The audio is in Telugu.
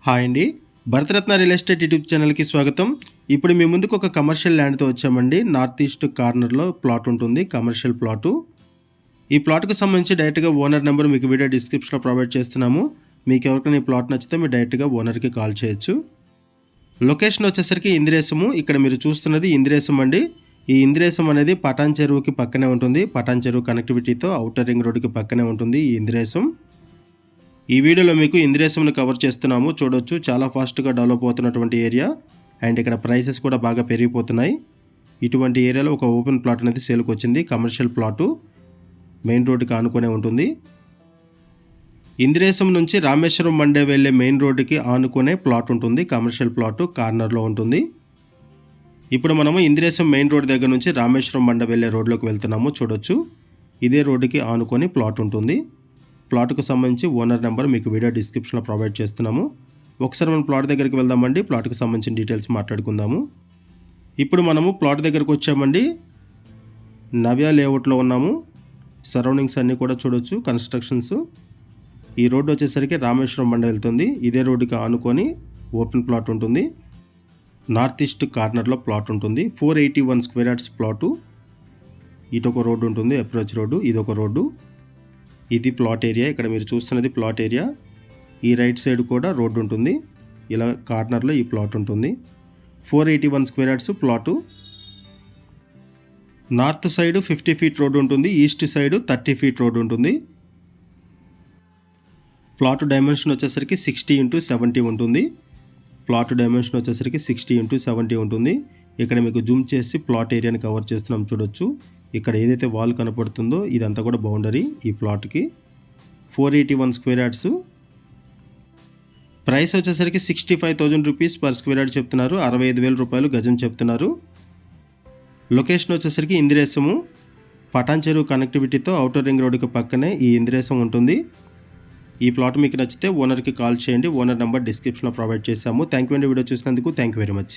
హాయ్ అండి, భరతరత్న రియల్ ఎస్టేట్ యూట్యూబ్ ఛానల్కి స్వాగతం. ఇప్పుడు మీ ముందుకు ఒక కమర్షియల్ ల్యాండ్తో వచ్చామండి. నార్త్ ఈస్ట్ కార్నర్లో ప్లాట్ ఉంటుంది, కమర్షియల్ ప్లాటు. ఈ ప్లాట్కు సంబంధించి డైరెక్ట్గా ఓనర్ నెంబర్ మీకు వీడియో డిస్క్రిప్షన్లో ప్రొవైడ్ చేస్తున్నాము. మీకు ఎవరికైనా ఈ ప్లాట్ నచ్చితే మీరు డైరెక్ట్గా ఓనర్కి కాల్ చేయొచ్చు. లొకేషన్ వచ్చేసరికి ఇందిరేశము. ఇక్కడ మీరు చూస్తున్నది ఇందిరేశం అండి. ఈ ఇందిరేశం అనేది పటాన్ చెరువుకి పక్కనే ఉంటుంది. పటాన్ చెరువు కనెక్టివిటీతో ఔటర్ రింగ్ రోడ్డుకి పక్కనే ఉంటుంది ఈ ఇందిరేశం. ఈ వీడియోలో మీకు ఇందిరేశంని కవర్ చేస్తున్నాము. చూడొచ్చు, చాలా ఫాస్ట్గా డెవలప్ అవుతున్నటువంటి ఏరియా. అండ్ ఇక్కడ ప్రైసెస్ కూడా బాగా పెరిగిపోతున్నాయి. ఇటువంటి ఏరియాలో ఒక ఓపెన్ ప్లాట్ అనేది సేల్కి వచ్చింది. కమర్షియల్ ప్లాటు, మెయిన్ రోడ్డుకి ఆనుకునే ఉంటుంది. ఇందిరేశం నుంచి రామేశ్వరం మండే వెళ్ళే మెయిన్ రోడ్డుకి ఆనుకునే ప్లాట్ ఉంటుంది. కమర్షియల్ ప్లాటు కార్నర్లో ఉంటుంది. ఇప్పుడు మనము ఇందిరేశం మెయిన్ రోడ్ దగ్గర నుంచి రామేశ్వరం మండే వెళ్ళే రోడ్లోకి వెళ్తున్నాము. చూడొచ్చు, ఇదే రోడ్డుకి ఆనుకొని ప్లాట్ ఉంటుంది. ప్లాట్కు సంబంధించి ఓనర్ నెంబర్ మీకు వీడియో డిస్క్రిప్షన్లో ప్రొవైడ్ చేస్తున్నాము. ఒకసారి మనం ప్లాట్ దగ్గరికి వెళ్దామండి. ప్లాట్కి సంబంధించిన డీటెయిల్స్ మాట్లాడుకుందాము. ఇప్పుడు మనము ప్లాట్ దగ్గరకు వచ్చామండి. నవ్య లేఅవుట్లో ఉన్నాము. సరౌండింగ్స్ అన్నీ కూడా చూడొచ్చు, కన్స్ట్రక్షన్స్. ఈ రోడ్డు వచ్చేసరికి రామేశ్వరం బండ వెళ్తుంది. ఇదే రోడ్డుకి ఆనుకొని ఓపెన్ ప్లాట్ ఉంటుంది. నార్త్ ఈస్ట్ కార్నర్లో ప్లాట్ ఉంటుంది. 481 స్క్వేర్ యార్డ్స్ ప్లాటు. ఇటొక రోడ్డు ఉంటుంది, అప్రోచ్ రోడ్డు. ఇదొక రోడ్డు. ఇది ప్లాట్ ఏరియా. ఇక్కడ మీరు చూస్తున్నది ప్లాట్ ఏరియా. ఈ రైట్ సైడ్ కూడా రోడ్డు ఉంటుంది. ఇలా కార్నర్లో ఈ ప్లాట్ ఉంటుంది. 481 square yards plot. North side 50 feet road ఉంటుంది. ఈస్ట్ సైడ్ 30 ఫీట్ రోడ్డు ఉంటుంది. ప్లాట్ డైమెన్షన్ వచ్చేసరికి 60x70 ఉంటుంది. ప్లాట్ డైమెన్షన్ వచ్చేసరికి 60x70 ఉంటుంది. ఇక్కడ మీకు జూమ్ చేసి ప్లాట్ ఏరియాని కవర్ చేస్తున్నాం. చూడొచ్చు, ఇక్కడ ఏదైతే వాల్ కనపడుతుందో ఇదంతా కూడా బౌండరీ ఈ ప్లాట్కి. 481 స్క్వేర్ యార్డ్స్. ప్రైస్ వచ్చేసరికి 65,000 రూపీస్ పర్ స్క్వేర్ యార్డ్ చెప్తున్నారు. 65,000 రూపాయలు గజం చెప్తున్నారు. లొకేషన్ వచ్చేసరికి ఇందిరేశము. పటాన్ చెరువు కనెక్టివిటీతో ఔటర్ రింగ్ రోడ్డుకి పక్కనే ఈ ఇందిరేశం ఉంటుంది. ఈ ప్లాట్ మీకు నచ్చితే ఓనర్కి కాల్ చేయండి. ఓనర్ నెంబర్ డిస్క్రిప్షన్లో ప్రొవైడ్ చేశాము. థ్యాంక్ యూ అండి, వీడియో చూసినందుకు. Thank you very much.